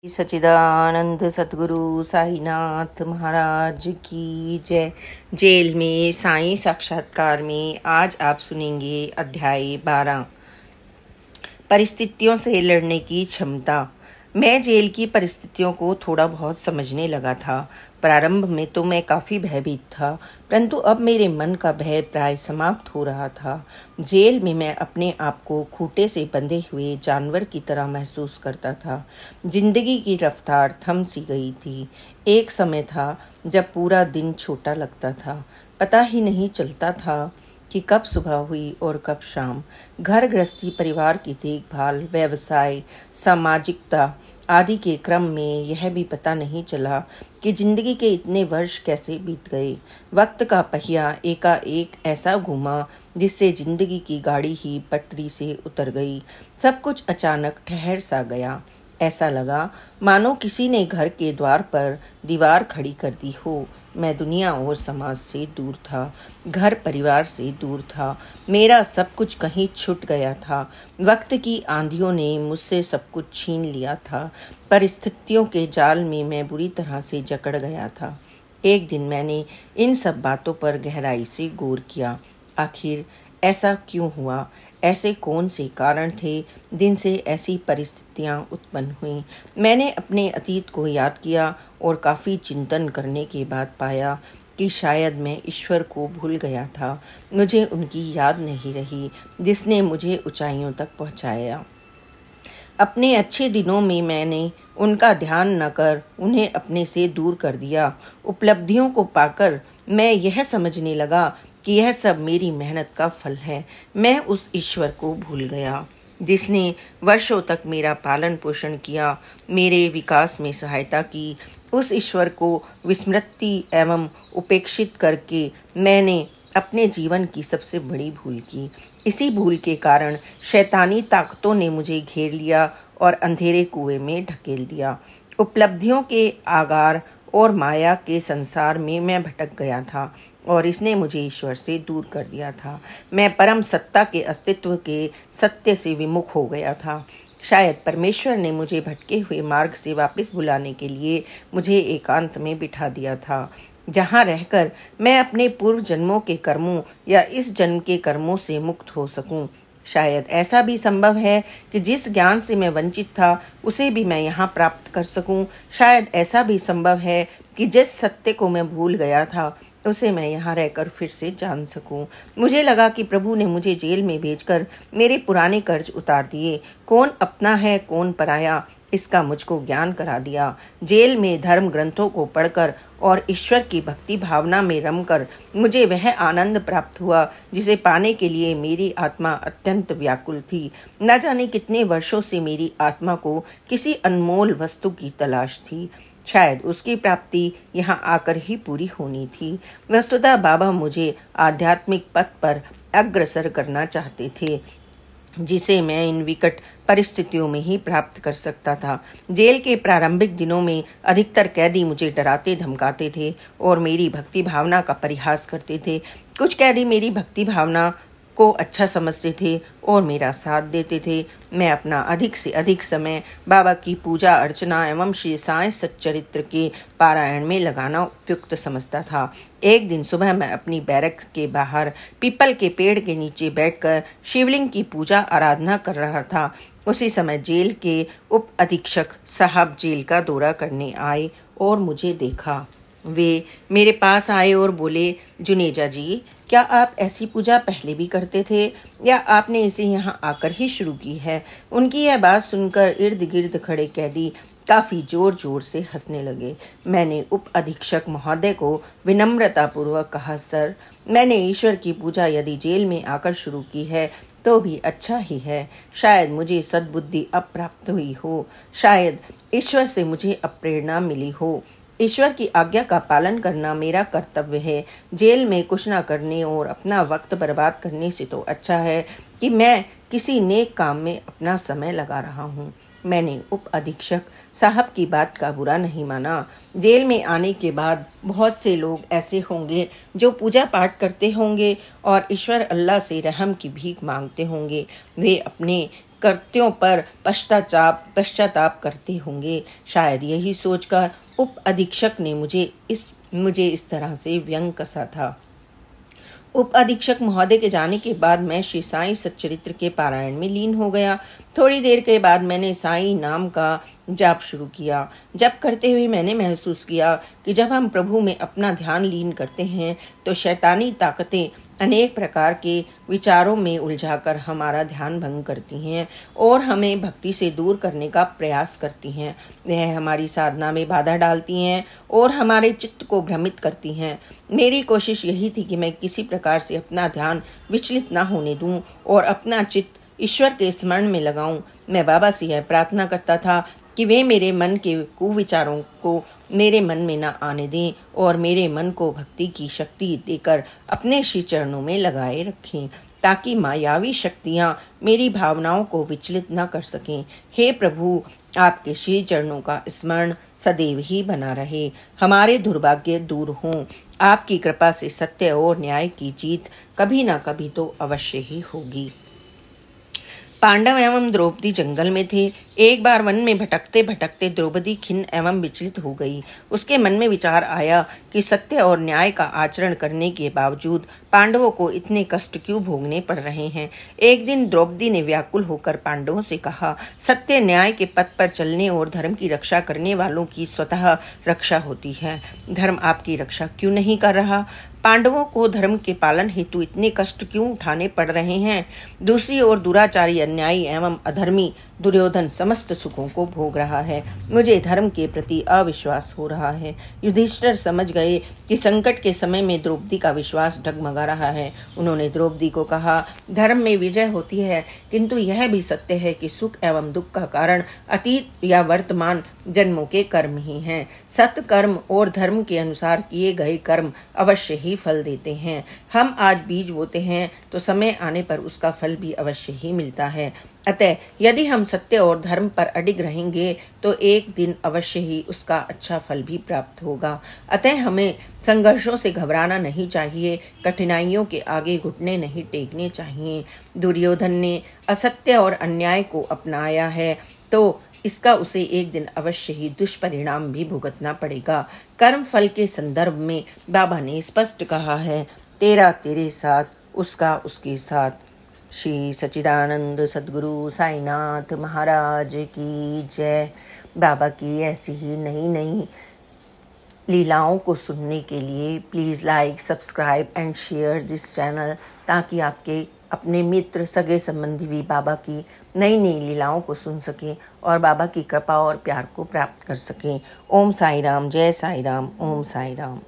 सच्चिदानंद सतगुरु साईनाथ महाराज की जय। जेल में साईं साक्षात्कार में आज आप सुनेंगे अध्याय 12, परिस्थितियों से लड़ने की क्षमता। मैं जेल की परिस्थितियों को थोड़ा बहुत समझने लगा था। प्रारंभ में तो मैं काफ़ी भयभीत था, परंतु अब मेरे मन का भय प्राय समाप्त हो रहा था। जेल में मैं अपने आप को खूंटे से बंधे हुए जानवर की तरह महसूस करता था। जिंदगी की रफ्तार थम सी गई थी। एक समय था जब पूरा दिन छोटा लगता था, पता ही नहीं चलता था कि कब सुबह हुई और कब शाम। घर गृहस्थी, परिवार की देखभाल, व्यवसाय, सामाजिकता आदि के क्रम में यह भी पता नहीं चला कि जिंदगी के इतने वर्ष कैसे बीत गए। वक्त का पहिया एकाएक ऐसा घूमा जिससे जिंदगी की गाड़ी ही पटरी से उतर गई। सब कुछ अचानक ठहर सा गया। ऐसा लगा मानो किसी ने घर के द्वार पर दीवार खड़ी कर दी हो। मैं दुनिया और समाज से दूर था, घर परिवार से दूर था। मेरा सब कुछ कहीं छूट गया था। वक्त की आंधियों ने मुझसे सब कुछ छीन लिया था। परिस्थितियों के जाल में मैं बुरी तरह से जकड़ गया था। एक दिन मैंने इन सब बातों पर गहराई से गौर किया। आखिर ऐसा क्यों हुआ? ऐसे कौन से कारण थे जिनसे ऐसी परिस्थितियां उत्पन्न हुईं? मैंने अपने अतीत को याद किया और काफ़ी चिंतन करने के बाद पाया कि शायद मैं ईश्वर को भूल गया था। मुझे उनकी याद नहीं रही जिसने मुझे ऊंचाइयों तक पहुंचाया। अपने अच्छे दिनों में मैंने उनका ध्यान न कर उन्हें अपने से दूर कर दिया। उपलब्धियों को पाकर मैं यह समझने लगा कि यह सब मेरी मेहनत का फल है। मैं उस ईश्वर को भूल गया जिसने वर्षों तक मेरा पालन पोषण किया, मेरे विकास में सहायता की। उस ईश्वर को विस्मृति एवं उपेक्षित करके मैंने अपने जीवन की सबसे बड़ी भूल की। इसी भूल के कारण शैतानी ताकतों ने मुझे घेर लिया और अंधेरे कुएं में ढकेल दिया। उपलब्धियों के आगार और माया के संसार में मैं भटक गया था और इसने मुझे ईश्वर से दूर कर दिया था। मैं परम सत्ता के अस्तित्व के सत्य से विमुख हो गया था। शायद परमेश्वर ने मुझे भटके हुए मार्ग से वापस बुलाने के लिए मुझे एकांत में बिठा दिया था, जहाँ रहकर मैं अपने पूर्व जन्मों के कर्मों या इस जन्म के कर्मों से मुक्त हो सकूं। शायद ऐसा भी संभव है कि जिस ज्ञान से मैं वंचित था उसे भी मैं यहाँ प्राप्त कर सकूं। शायद ऐसा भी संभव है कि जिस सत्य को मैं भूल गया था उसे मैं यहाँ रहकर फिर से जान सकूं। मुझे लगा कि प्रभु ने मुझे जेल में भेजकर मेरे पुराने कर्ज उतार दिए। कौन अपना है कौन पराया, इसका मुझको ज्ञान करा दिया। जेल में धर्म ग्रंथों को पढ़कर और ईश्वर की भक्ति भावना में रमकर मुझे वह आनंद प्राप्त हुआ जिसे पाने के लिए मेरी आत्मा अत्यंत व्याकुल थी। न जाने कितने वर्षों से मेरी आत्मा को किसी अनमोल वस्तु की तलाश थी। शायद उसकी प्राप्ति यहाँ आकर ही पूरी होनी थी। वस्तुतः बाबा मुझे आध्यात्मिक पथ पर अग्रसर करना चाहते थे, जिसे मैं इन विकट परिस्थितियों में ही प्राप्त कर सकता था। जेल के प्रारंभिक दिनों में अधिकतर कैदी मुझे डराते धमकाते थे और मेरी भक्ति भावना का परिहास करते थे। कुछ कैदी मेरी भक्ति भावना को अच्छा समझते थे और मेरा साथ देते थे। मैं अपना अधिक से अधिक समय बाबा की पूजा अर्चना एवं श्री साईं सच्चरित्र के पारायण में लगाना उपयुक्त समझता था। एक दिन सुबह मैं अपनी बैरक के बाहर पीपल के पेड़ के नीचे बैठकर शिवलिंग की पूजा आराधना कर रहा था। उसी समय जेल के उप अधीक्षक साहब जेल का दौरा करने आए और मुझे देखा। वे मेरे पास आए और बोले, जुनेजा जी, क्या आप ऐसी पूजा पहले भी करते थे या आपने इसे यहाँ आकर ही शुरू की है? उनकी यह बात सुनकर इर्द गिर्द खड़े कैदी काफी जोर जोर से हंसने लगे। मैंने उप अधीक्षक महोदय को विनम्रतापूर्वक कहा, सर, मैंने ईश्वर की पूजा यदि जेल में आकर शुरू की है तो भी अच्छा ही है। शायद मुझे सद्बुद्धि अब प्राप्त हुई हो, शायद ईश्वर से मुझे अब प्रेरणा मिली हो। ईश्वर की आज्ञा का पालन करना मेरा कर्तव्य है। जेल में कुछ न करने और अपना वक्त बर्बाद करने से तो अच्छा है कि मैं किसी नेक काम में अपना समय लगा रहा हूँ। मैंने उप अधीक्षक साहब की बात का बुरा नहीं माना। जेल में आने के बाद बहुत से लोग ऐसे होंगे जो पूजा पाठ करते होंगे और ईश्वर अल्लाह से रहम की भीख मांगते होंगे। वे अपने कृत्यों पर पश्चाताप करते होंगे। शायद यही सोचकर उप अधीक्षक ने मुझे इस तरह से व्यंग कसा था। उप अधीक्षक महोदय के जाने के बाद मैं श्री साईं सच्चरित्र के पारायण में लीन हो गया। थोड़ी देर के बाद मैंने साईं नाम का जाप शुरू किया। जप करते हुए मैंने महसूस किया कि जब हम प्रभु में अपना ध्यान लीन करते हैं तो शैतानी ताकतें अनेक प्रकार के विचारों में उलझाकर हमारा ध्यान भंग करती हैं और हमें भक्ति से दूर करने का प्रयास करती हैं। वह हमारी साधना में बाधा डालती हैं और हमारे चित्त को भ्रमित करती हैं। मेरी कोशिश यही थी कि मैं किसी प्रकार से अपना ध्यान विचलित न होने दूं और अपना चित्त ईश्वर के स्मरण में लगाऊं। मैं बाबा से यह प्रार्थना करता था कि वे मेरे मन के कुविचारों को मेरे मन में न आने दें और मेरे मन को भक्ति की शक्ति देकर अपने श्री चरणों में लगाए रखें, ताकि मायावी शक्तियां मेरी भावनाओं को विचलित न कर सकें। हे प्रभु, आपके श्री चरणों का स्मरण सदैव ही बना रहे। हमारे दुर्भाग्य दूर हों। आपकी कृपा से सत्य और न्याय की जीत कभी न कभी तो अवश्य ही होगी। पांडव एवं द्रौपदी जंगल में थे। एक बार वन में भटकते भटकते द्रौपदी खिन्न एवं विचलित हो गई। उसके मन में विचार आया कि सत्य और न्याय का आचरण करने के बावजूद पांडवों को इतने कष्ट क्यों भोगने पड़ रहे हैं। एक दिन द्रौपदी ने व्याकुल होकर पांडवों से कहा, सत्य न्याय के पथ पर चलने और धर्म की रक्षा करने वालों की स्वतः रक्षा होती है। धर्म आपकी रक्षा क्यों नहीं कर रहा? पांडवों को धर्म के पालन हेतु इतने कष्ट क्यों उठाने पड़ रहे हैं? दूसरी ओर दुराचारी, अन्यायी एवं अधर्मी दुर्योधन समस्त सुखों को भोग रहा है। मुझे धर्म के प्रति अविश्वास हो रहा है। युधिष्ठिर समझ गए कि संकट के समय में द्रौपदी का विश्वास डगमगा रहा है। उन्होंने द्रौपदी को कहा, धर्म में विजय होती है, किंतु यह भी सत्य है कि सुख एवं दुख का कारण अतीत या वर्तमान जन्मों के कर्म ही हैं। सत्य कर्म और धर्म के अनुसार किए गए कर्म अवश्य ही फल देते हैं। हम आज बीज बोते हैं तो समय आने पर उसका फल भी अवश्य ही मिलता है। अतः यदि हम सत्य और धर्म पर अडिग रहेंगे तो एक दिन अवश्य ही उसका अच्छा फल भी प्राप्त होगा। अतः हमें संघर्षों से घबराना नहीं चाहिए, कठिनाइयों के आगे घुटने नहीं टेकने चाहिए। दुर्योधन ने असत्य और अन्याय को अपनाया है तो इसका उसे एक दिन अवश्य ही दुष्परिणाम भी भुगतना पड़ेगा। कर्म फल के संदर्भ में बाबा ने स्पष्ट कहा है, तेरा तेरे साथ, उसका उसके साथ। श्री सच्चिदानंद सद्गुरु साईनाथ महाराज की जय। बाबा की ऐसी ही नई नई लीलाओं को सुनने के लिए please like, subscribe and share this channel, ताकि आपके अपने मित्र, सगे संबंधी भी बाबा की नई नई लीलाओं को सुन सकें और बाबा की कृपा और प्यार को प्राप्त कर सकें। ओम साई राम, जय साई राम, ओम साई राम।